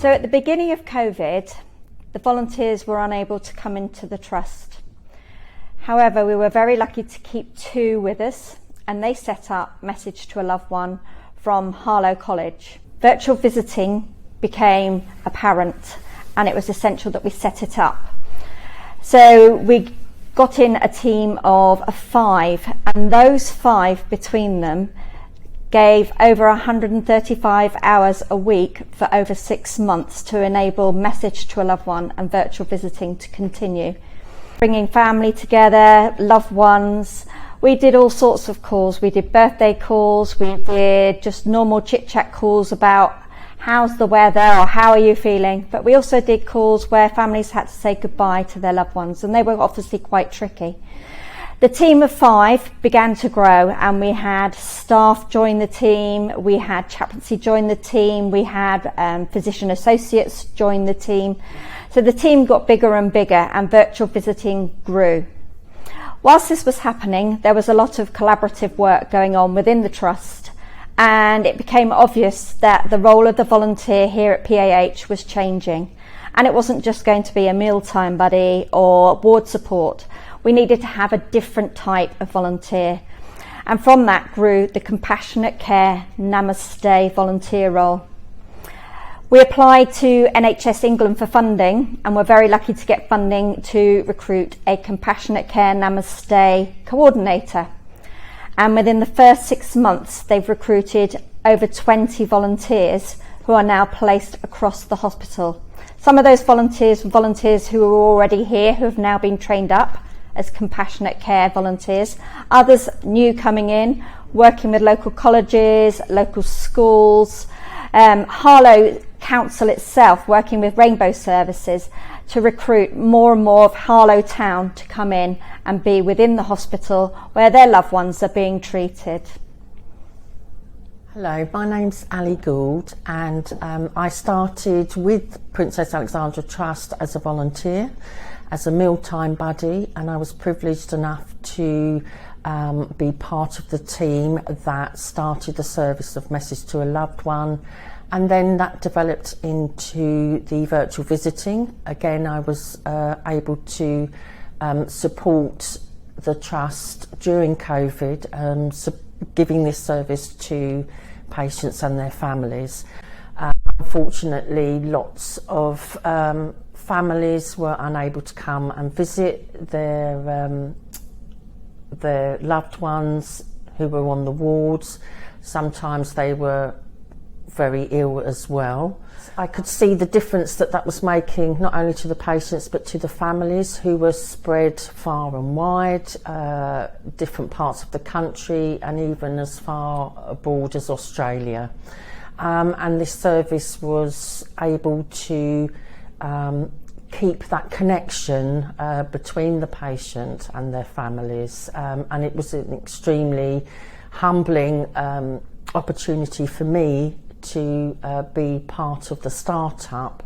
So at the beginning of COVID, the volunteers were unable to come into the trust. However, we were very lucky to keep 2 with us, and they set up Message to a Loved One from Harlow College. Virtual visiting became apparent, and it was essential that we set it up. So we got in a team of 5, and those 5 between them gave over 135 hours a week for over 6 months to enable Message to a Loved One and virtual visiting to continue. Bringing family together, loved ones. We did all sorts of calls. We did birthday calls, we did just normal chit-chat calls about how's the weather or how are you feeling, but we also did calls where families had to say goodbye to their loved ones, and they were obviously quite tricky. The team of 5 began to grow, and we had staff join the team, we had chaplaincy join the team, we had physician associates join the team. So the team got bigger and bigger, and virtual visiting grew. Whilst this was happening, there was a lot of collaborative work going on within the trust, and it became obvious that the role of the volunteer here at PAH was changing, and it wasn't just going to be a mealtime buddy or ward support. We needed to have a different type of volunteer, and from that grew the Compassionate Care Namaste volunteer role. We applied to NHS England for funding, and were very lucky to get funding to recruit a Compassionate Care Namaste coordinator. And within the first 6 months, they've recruited over 20 volunteers who are now placed across the hospital. Some of those volunteers were volunteers who were already here, who have now been trained up as compassionate care volunteers. Others new coming in, working with local colleges, local schools, Harlow Council itself working with Rainbow Services to recruit more and more of Harlow Town to come in and be within the hospital where their loved ones are being treated. Hello, my name's Ali Gould, and I started with Princess Alexandra Trust as a volunteer, as a mealtime buddy, and I was privileged enough to be part of the team that started the service of Message to a Loved One, and then that developed into the virtual visiting. Again, I was able to support the trust during COVID, giving this service to patients and their families. Unfortunately, lots of families were unable to come and visit their loved ones who were on the wards. Sometimes they were very ill as well. I could see the difference that was making, not only to the patients but to the families who were spread far and wide, different parts of the country, and even as far abroad as Australia. And this service was able to keep that connection between the patient and their families, and it was an extremely humbling opportunity for me to be part of the startup